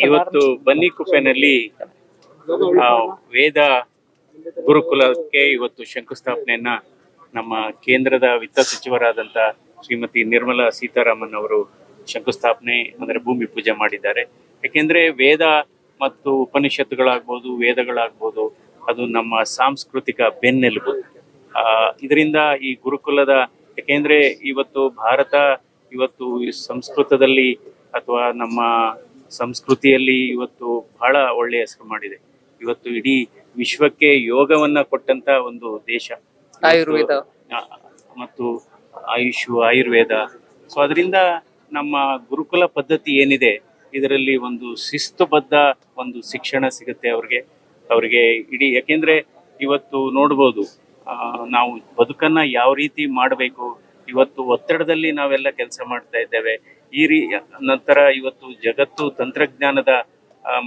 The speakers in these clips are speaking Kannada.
ಇವತ್ತು ಬನ್ನಿಕುಪ್ಪೆನಲ್ಲಿ ವೇದ ಗುರುಕುಲಕ್ಕೆ ಇವತ್ತು ಶಂಕುಸ್ಥಾಪನೆಯನ್ನ ನಮ್ಮ ಕೇಂದ್ರದ ವಿತ್ತ ಸಚಿವರಾದಂಥ ಶ್ರೀಮತಿ ನಿರ್ಮಲಾ ಸೀತಾರಾಮನ್ ಅವರು ಶಂಕುಸ್ಥಾಪನೆ ಅಂದರೆ ಭೂಮಿ ಪೂಜೆ ಮಾಡಿದ್ದಾರೆ. ಯಾಕೆಂದ್ರೆ ವೇದ ಮತ್ತು ಉಪನಿಷತ್ತುಗಳಾಗ್ಬೋದು, ವೇದಗಳಾಗ್ಬೋದು, ಅದು ನಮ್ಮ ಸಾಂಸ್ಕೃತಿಕ ಬೆನ್ನೆಲುಬು. ಇದರಿಂದ ಈ ಗುರುಕುಲದ, ಯಾಕೆಂದ್ರೆ ಇವತ್ತು ಭಾರತ ಇವತ್ತು ಸಂಸ್ಕೃತದಲ್ಲಿ ಅಥವಾ ನಮ್ಮ ಸಂಸ್ಕೃತಿಯಲ್ಲಿ ಇವತ್ತು ಬಹಳ ಒಳ್ಳೆಯ ಹೆಸರು ಮಾಡಿದೆ. ಇವತ್ತು ಇಡೀ ವಿಶ್ವಕ್ಕೆ ಯೋಗವನ್ನ ಕೊಟ್ಟಂತ ಒಂದು ದೇಶ ಆಯುರ್ವೇದ ಮತ್ತು ಆಯುರ್ವೇದ. ಸೊ ಅದರಿಂದ ನಮ್ಮ ಗುರುಕುಲ ಪದ್ಧತಿ ಏನಿದೆ ಇದರಲ್ಲಿ ಒಂದು ಶಿಸ್ತುಬದ್ಧ ಒಂದು ಶಿಕ್ಷಣ ಸಿಗುತ್ತೆ ಅವ್ರಿಗೆ ಇಡೀ. ಯಾಕೆಂದ್ರೆ ಇವತ್ತು ನೋಡ್ಬೋದು ನಾವು ಬದುಕನ್ನ ಯಾವ ರೀತಿ ಮಾಡಬೇಕು, ಇವತ್ತು ಒತ್ತಡದಲ್ಲಿ ನಾವೆಲ್ಲ ಕೆಲಸ ಮಾಡ್ತಾ ಇದ್ದೇವೆ. ನಂತರ ಇವತ್ತು ಜಗತ್ತು ತಂತ್ರಜ್ಞಾನದ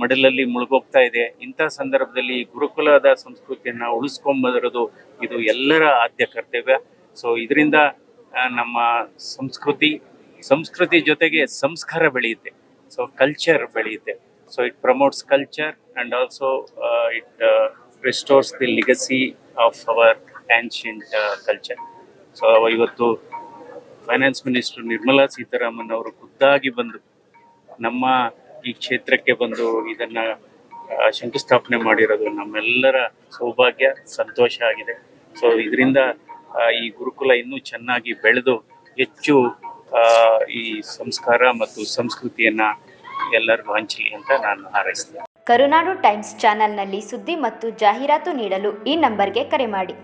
ಮಡಲಲ್ಲಿ ಮುಳುಗೋಗ್ತಾ ಇದೆ. ಇಂಥ ಸಂದರ್ಭದಲ್ಲಿ ಗುರುಕುಲದ ಸಂಸ್ಕೃತಿಯನ್ನ ಉಳಿಸ್ಕೊಂಬರೋದು ಇದು ಎಲ್ಲರ ಆದ್ಯ ಕರ್ತವ್ಯ. ಸೊ ಇದರಿಂದ ನಮ್ಮ ಸಂಸ್ಕೃತಿ ಜೊತೆಗೆ ಸಂಸ್ಕಾರ ಬೆಳೆಯುತ್ತೆ. ಸೊ ಕಲ್ಚರ್ ಬೆಳೆಯುತ್ತೆ. So it promotes culture and also it restores the legacy of our ancient culture. So ಇವತ್ತು ಫೈನಾನ್ಸ್ ಮಿನಿಸ್ಟರ್ ನಿರ್ಮಲಾ ಸೀತಾರಾಮನ್ ಅವರು ಖುದ್ದಾಗಿ ಬಂದು ನಮ್ಮ ಈ ಕ್ಷೇತ್ರಕ್ಕೆ ಬಂದು ಇದನ್ನ ಶಂಕುಸ್ಥಾಪನೆ ಮಾಡಿರೋದು ನಮ್ಮೆಲ್ಲರ ಸೌಭಾಗ್ಯ, ಸಂತೋಷ ಆಗಿದೆ. ಸೊ ಇದರಿಂದ ಈ ಗುರುಕುಲ ಇನ್ನೂ ಚೆನ್ನಾಗಿ ಬೆಳೆದು ಹೆಚ್ಚು ಈ ಸಂಸ್ಕಾರ ಮತ್ತು ಸಂಸ್ಕೃತಿಯನ್ನ ಎಲ್ಲರಿಗೂ ಹಂಚಲಿ ಅಂತ ನಾನು ಹಾರೈಸ್ತೇನೆ. ಕರುನಾಡು ಟೈಮ್ಸ್ ಚಾನೆಲ್ನಲ್ಲಿ ಸುದ್ದಿ ಮತ್ತು ಜಾಹೀರಾತು ನೀಡಲು ಈ ನಂಬರ್ಗೆ ಕರೆ ಮಾಡಿ.